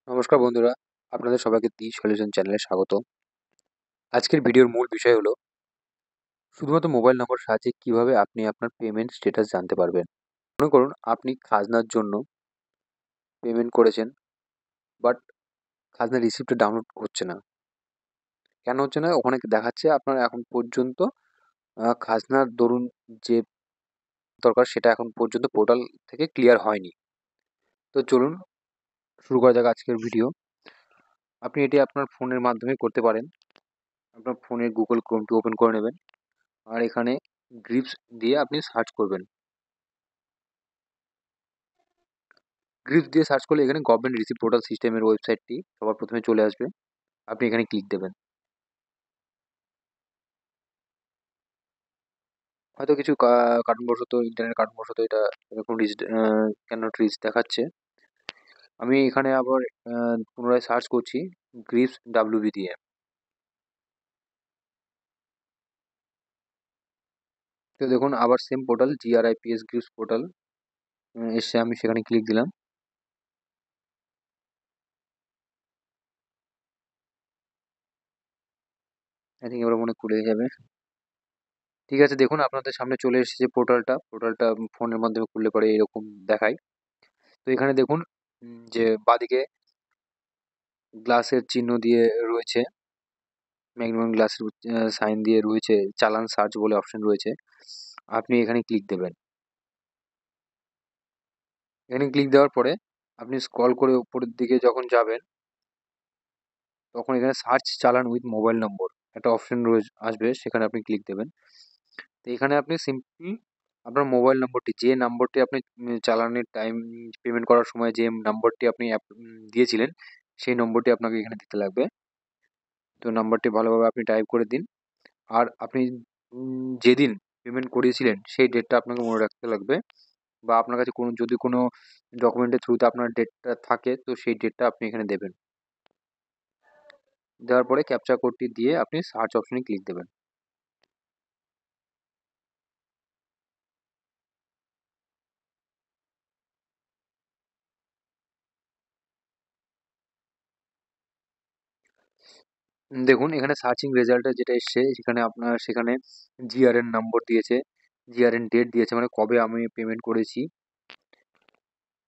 নমস্কার বন্ধুরা, আপনাদের সবাইকে দি সলিউশন চ্যানেলে স্বাগত। আজকের ভিডিওর মূল বিষয় হলো শুধুমাত্র মোবাইল নম্বর সাহায্যে কিভাবে আপনি আপনার পেমেন্ট স্ট্যাটাস জানতে পারবেন। মনে করুন আপনি খাজনার জন্য পেমেন্ট করেছেন, বাট খাজনার রিসিপ্টটা ডাউনলোড হচ্ছে না। কেন হচ্ছে না? ওখানে দেখাচ্ছে আপনার এখন পর্যন্ত খাজনার দরুন যে দরকার সেটা এখন পর্যন্ত পোর্টাল থেকে ক্লিয়ার হয়নি। তো চলুন শুরু করা যাক আজকের ভিডিও। আপনি এটি আপনার ফোনের মাধ্যমে করতে পারেন। আপনার ফোনে গুগল ক্রোমটি ওপেন করে নেবেন। আর এখানে গ্রিপস দিয়ে আপনি সার্চ করবেন। গ্রিপস দিয়ে সার্চ করলে এখানে গভর্নমেন্ট রিসিপ্ট পোর্টাল সিস্টেমের ওয়েবসাইটটি সবার প্রথমে চলে আসবে। আপনি এখানে ক্লিক দেবেন। হয়তো কিছু কারণবশত ইন্টারনেট কারণবশত এটা এরকম ক্যানট রিচ দেখাচ্ছে। আমি এখানে আবার পুনরায় সার্চ করছি গ্রিপস ডাব্লিউবি দিয়ে। তো দেখুন আবার same portal GRIPS grips portal এসে আমি সেখানে ক্লিক দিলাম। আই থিঙ্ক এবার মনে হয় খুলে যাবে। ঠিক আছে, দেখুন আপনাদের সামনে চলে এসেছে পোর্টালটা ফোনের মাধ্যমে খুললে পরে এরকম দেখায়। তো এখানে দেখুন যে বাঁদিকে গ্লাসের চিহ্ন দিয়ে রয়েছে, ম্যাগনিফাইং গ্লাসের সাইন দিয়ে রয়েছে, চালান সার্চ বলে অপশন রয়েছে। আপনি এখানে ক্লিক দেবেন। এখানে ক্লিক দেওয়ার পরে আপনি স্ক্রল করে উপরের দিকে যখন যাবেন তখন এখানে সার্চ চালান উইথ মোবাইল নম্বর একটা অপশন আসবে, সেখানে আপনি ক্লিক দেবেন। তো এখানে আপনি সিম্পলি আপনার মোবাইল নম্বরটি, যে নম্বরটি আপনি চালানের টাইম পেমেন্ট করার সময় যে নম্বরটি আপনি দিয়েছিলেন সেই নম্বরটি আপনাকে এখানে দিতে লাগবে। তো নাম্বারটি ভালোভাবে আপনি টাইপ করে দিন। আর আপনি যেদিন পেমেন্ট করিয়েছিলেন সেই ডেটটা আপনাকে মনে রাখতে লাগবে, বা আপনার কাছে যদি কোনো ডকুমেন্টের থ্রুতে আপনার ডেটটা থাকে তো সেই ডেটটা আপনি এখানে দেবেন। দেওয়ার পরে ক্যাপচা কোডটি দিয়ে আপনি সার্চ অপশনে ক্লিক দেবেন। দেখুন এখানে সার্চিং রেজাল্টে যেটা এসছে সেখানে জিআরএন নম্বর দিয়েছে, জিআরএন ডেট দিয়েছে, মানে কবে আমি পেমেন্ট করেছি।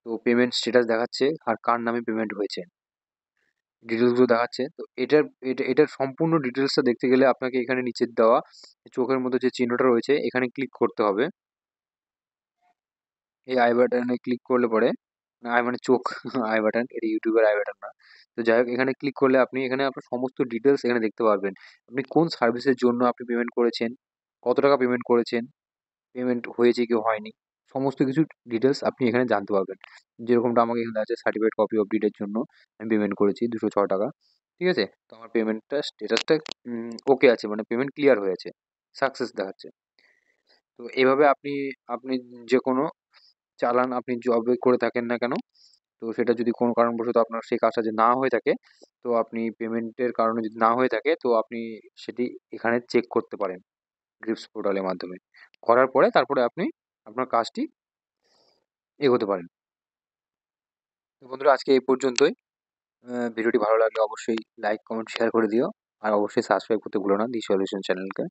তো পেমেন্ট স্ট্যাটাস দেখাচ্ছে আর কার নামে পেমেন্ট হয়েছে ডিটেলসগুলো দেখাচ্ছে। তো এটার সম্পূর্ণ ডিটেলসটা দেখতে গেলে আপনাকে এখানে নিচের দেওয়া চোখের মধ্যে যে চিহ্নটা রয়েছে এখানে ক্লিক করতে হবে। এই আই বাটনে ক্লিক করলে পরে, আই মানে চোখ আই বাটন, এটা ইউটিউবের আই বাটন না। তো যাই হোক, এখানে ক্লিক করলে আপনি এখানে আপনার সমস্ত ডিটেলস এখানে দেখতে পারবেন। আপনি কোন সার্ভিসের জন্য আপনি পেমেন্ট করেছেন, কত টাকা পেমেন্ট করেছেন, পেমেন্ট হয়েছে কি হয়নি, সমস্ত কিছু ডিটেলস আপনি এখানে জানতে পারবেন। যেরকমটা আমাকে এখানে আছে সার্টিফাইড কপি অফ ডিডের জন্য আমি পেমেন্ট করেছি 206 টাকা। ঠিক আছে, তো আমার পেমেন্টটা স্টেটাসটা ওকে আছে, মানে পেমেন্ট ক্লিয়ার হয়েছে, সাকসেস দেখাচ্ছে। তো এভাবে আপনি আপনি যে কোনো চালান আপনি জবে করে থাকেন না কেন, তো সেটা যদি কোনো কারণবশত আপনার সেই কাজটা যদি না হয়ে থাকে, তো আপনি পেমেন্টের কারণে যদি না হয়ে থাকে তো আপনি সেটি এখানে চেক করতে পারেন গ্রিপস পোর্টালের মাধ্যমে। করার পরে তারপরে আপনি আপনার কাজটি এগোতে পারেন। তো বন্ধুরা আজকে এই পর্যন্তই। ভিডিওটি ভালো লাগলে অবশ্যই লাইক, কমেন্ট, শেয়ার করে দিও। আর অবশ্যই সাবস্ক্রাইব করতে ভুলো না দি সলিউশন চ্যানেলকে।